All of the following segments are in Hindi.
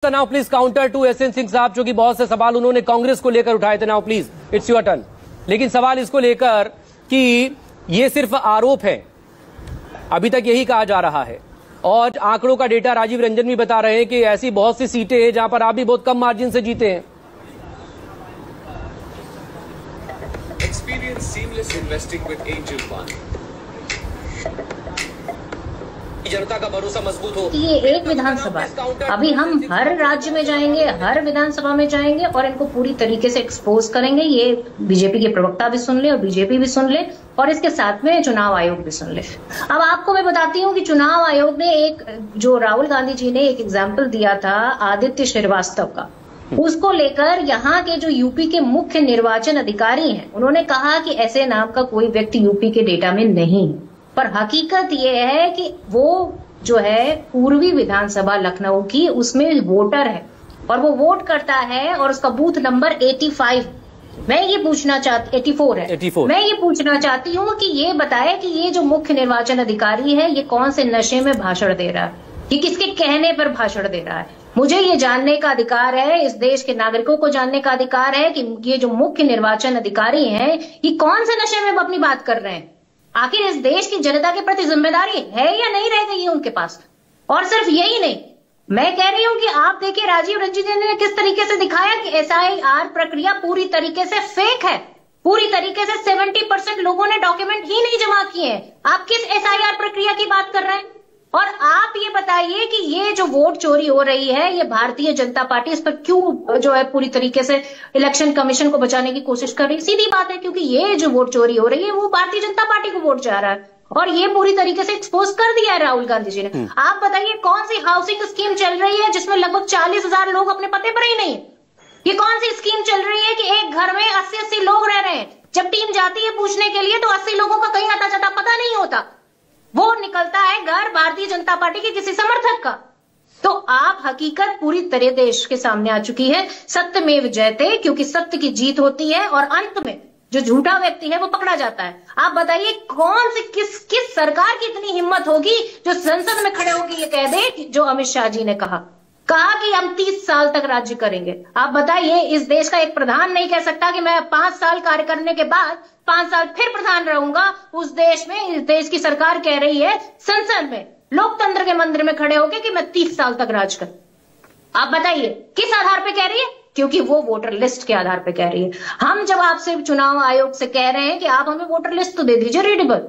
Now please counter to SN Singh sahab, जो कि बहुत से सवाल उन्होंने कांग्रेस को लेकर उठाए थे। Now please it's your turn. लेकिन सवाल इसको लेकर कि ये सिर्फ आरोप है, अभी तक यही कहा जा रहा है, और आंकड़ों का डेटा राजीव रंजन भी बता रहे हैं कि ऐसी बहुत सी सीटें हैं जहां पर आप भी बहुत कम मार्जिन से जीते हैं। Experience seamless investing with Angel One. जनता का भरोसा मजबूत हो। ये एक विधानसभा, अभी हम हर राज्य में जाएंगे, हर विधानसभा में जाएंगे और इनको पूरी तरीके से एक्सपोज करेंगे। ये बीजेपी के प्रवक्ता भी सुन ले और बीजेपी भी सुन ले और इसके साथ में चुनाव आयोग भी सुन ले। अब आपको मैं बताती हूँ कि चुनाव आयोग ने एक, जो राहुल गांधी जी ने एक एग्जाम्पल दिया था आदित्य श्रीवास्तव का, उसको लेकर यहाँ के जो यूपी के मुख्य निर्वाचन अधिकारी हैं, उन्होंने कहा कि ऐसे नाम का कोई व्यक्ति यूपी के डेटा में नहीं। पर हकीकत यह है कि वो जो है पूर्वी विधानसभा लखनऊ की, उसमें वोटर है और वो वोट करता है और उसका बूथ नंबर 85, मैं ये पूछना चाहती 84 है 84। मैं ये पूछना चाहती हूँ कि ये बताए कि ये जो मुख्य निर्वाचन अधिकारी है ये कौन से नशे में भाषण दे रहा है, ये किसके कहने पर भाषण दे रहा है। मुझे ये जानने का अधिकार है, इस देश के नागरिकों को जानने का अधिकार है कि ये जो मुख्य निर्वाचन अधिकारी हैं ये कौन से नशे में अपनी बात कर रहे हैं। आखिर इस देश की जनता के प्रति जिम्मेदारी है या नहीं रह गई है उनके पास। और सिर्फ यही नहीं, मैं कह रही हूं कि आप देखिए राजीव रंजन जी ने किस तरीके से दिखाया कि एसआईआर प्रक्रिया पूरी तरीके से फेक है, पूरी तरीके से 70% लोगों ने डॉक्यूमेंट ही नहीं जमा किए हैं। आप किस एसआईआर प्रक्रिया की बात कर रहे हैं? और आप ये बताइए कि ये जो वोट चोरी हो रही है, ये भारतीय जनता पार्टी इस पर क्यों जो है पूरी तरीके से इलेक्शन कमीशन को बचाने की कोशिश कर रही है? सीधी बात है, क्योंकि ये जो वोट चोरी हो रही है वो भारतीय जनता पार्टी को वोट जा रहा है और ये पूरी तरीके से एक्सपोज कर दिया है राहुल गांधी जी ने। आप बताइए कौन सी हाउसिंग स्कीम चल रही है जिसमें लगभग 40,000 लोग अपने पते पर ही नहीं है? ये कौन सी स्कीम चल रही है कि एक घर में 80-80 लोग रह रहे हैं, जब टीम जाती है पूछने के लिए तो 80 लोगों का कहीं आता जाता पता नहीं होता, वो निकलता है घर भारतीय जनता पार्टी के किसी समर्थक का। तो आप हकीकत पूरी तरह देश के सामने आ चुकी है। सत्यमेव जयते, क्योंकि सत्य की जीत होती है और अंत में जो झूठा व्यक्ति है वो पकड़ा जाता है। आप बताइए कौन सी किस सरकार की इतनी हिम्मत होगी जो संसद में खड़े होकर ये कह दे जो अमित शाह जी ने कहा कि हम 30 साल तक राज्य करेंगे। आप बताइए, इस देश का एक प्रधान नहीं कह सकता कि मैं 5 साल कार्य करने के बाद 5 साल फिर प्रधान रहूंगा उस देश में। इस देश की सरकार कह रही है संसद में, लोकतंत्र के मंदिर में खड़े होकर कि मैं 30 साल तक राज कर। आप बताइए किस आधार पे कह रही है? क्योंकि वो वोटर लिस्ट के आधार पे कह रही है। हम जब आपसे चुनाव आयोग से कह रहे हैं कि आप हमें वोटर लिस्ट तो दे दीजिए, रीडेबल,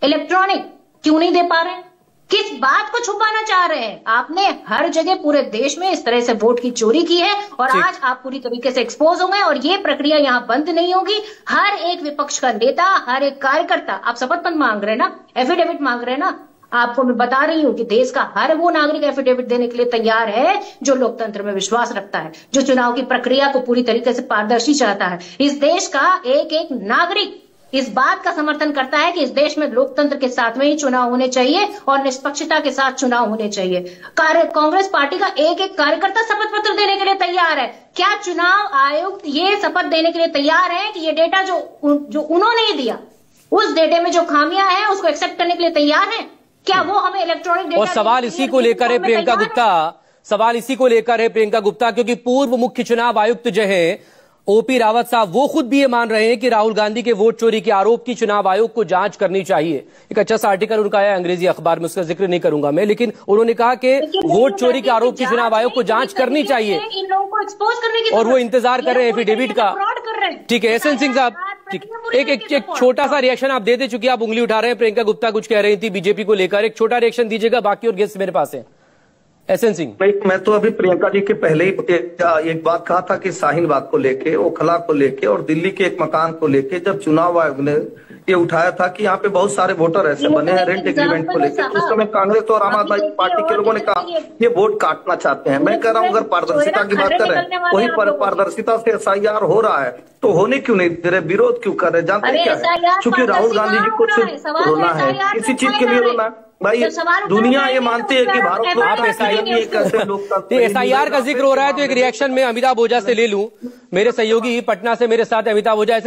इलेक्ट्रॉनिक, क्यों नहीं दे पा रहे हैं? किस बात को छुपाना चाह रहे हैं? आपने हर जगह पूरे देश में इस तरह से वोट की चोरी की है और आज आप पूरी तरीके से एक्सपोज हो गए और ये प्रक्रिया यहाँ बंद नहीं होगी। हर एक विपक्ष का नेता, हर एक कार्यकर्ता, आप शपथ पत्र मांग रहे हैं ना, एफिडेविट मांग रहे हैं ना, आपको मैं बता रही हूं कि देश का हर वो नागरिक एफिडेविट देने के लिए तैयार है जो लोकतंत्र में विश्वास रखता है, जो चुनाव की प्रक्रिया को पूरी तरीके से पारदर्शी चाहता है। इस देश का एक एक नागरिक इस बात का समर्थन करता है कि इस देश में लोकतंत्र के साथ में ही चुनाव होने चाहिए और निष्पक्षता के साथ चुनाव होने चाहिए। कांग्रेस पार्टी का एक एक कार्यकर्ता शपथ पत्र देने के लिए तैयार है। क्या चुनाव आयुक्त ये शपथ देने के लिए तैयार है कि ये डेटा जो उन्होंने ही दिया, उस डेटे में जो खामियां हैं उसको एक्सेप्ट करने के लिए तैयार है? क्या वो हमें इलेक्ट्रॉनिक डेटा? और सवाल इसी को लेकर है प्रियंका गुप्ता, सवाल इसी को लेकर है प्रियंका गुप्ता, क्योंकि पूर्व मुख्य चुनाव आयुक्त जो है ओपी रावत साहब, वो खुद भी ये मान रहे हैं कि राहुल गांधी के वोट चोरी के आरोप की चुनाव आयोग को जांच करनी चाहिए। एक अच्छा सा आर्टिकल उनका आया अंग्रेजी अखबार में, उसका जिक्र नहीं करूंगा मैं, लेकिन उन्होंने कहा कि वोट चोरी के आरोप की चुनाव आयोग को जांच करनी चाहिए इन लोगों को एक्सपोज करने की, और वो इंतजार कर रहे हैं एफिडेविट का। ठीक है एसएन सिंह साहब, ठीक, एक छोटा सा रिएक्शन आप दे दे, चुकी आप उंगली उठा रहे हैं, प्रियंका गुप्ता कुछ कह रही थी बीजेपी को लेकर, एक छोटा रिएक्शन दीजिएगा, बाकी और गेस्ट मेरे पास है। एसएन सिंह, मैं तो अभी प्रियंका जी के पहले ही एक बात कहा था कि शाहीन बाग को लेके, ओखला को लेके और दिल्ली के एक मकान को लेके, जब चुनाव आयोग ने ये उठाया था कि यहाँ पे बहुत सारे वोटर ऐसे बने हैं रेंट एग्रीमेंट को लेकर, उस समय कांग्रेस और आम आदमी पार्टी के लोगों ने कहा ये वोट काटना चाहते हैं। मैं कह रहा हूँ अगर पारदर्शिता की बात कर रहे हैं, वही पारदर्शिता से एसआईआर हो रहा है तो होने क्यों नहीं दे रहे, विरोध क्यों कर रहे? जानते हैं क्या है? क्योंकि राहुल गांधी जी को सिर्फ रोना है, किसी चीज के लिए रोना है भाई। दुनिया ये मानती है कि भारत एसआईआर का जिक्र हो रहा है, तो एक रिएक्शन में अमिताभ ओझा से ले लूं। मेरे सहयोगी पटना से मेरे साथ अमिताभ ओझा।